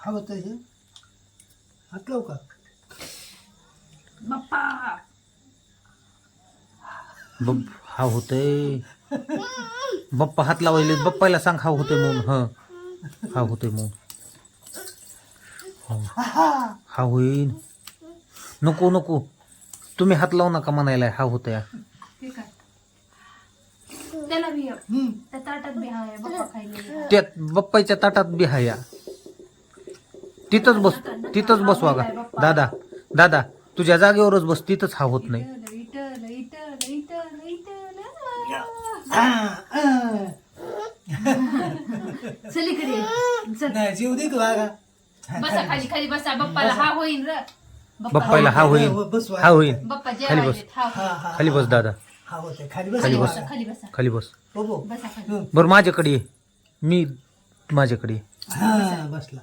हा होतं हे हातलाव का बाप्पा हा होतय बाप्पा हात लावायले बाप्पाला सांग हा होतोय म्हणून हा होतोय म्हणून हा होईन नको नको तुम्ही हात लावू नका म्हणायला हा होतोय ठीक आहे त्याला बी त्या ताटात बी आहे बाप्पा खायला त्यात बाप्पाच्या ताटात बी हाया तिथंच बसवा का दादा दादा तुझ्या जागेवरच बस तिथंच हा होत नाही इटल इटल इटल इटल चल इकडे चल नाही जीव दे का बागा बसा खाली खाली बसा बाप्पाला हा होईन र बाप्पाला हा होईन बसवा. हा होईन बाप्पा खाली बस. जेवायलेत हा हा हा खाली बस दादा हा होतंय खाली बस खाली बस. खाली बसा खाली बस हो बसा खाली बरं माझ्याकडे ये मी माझ्याकडे ये. हा बसला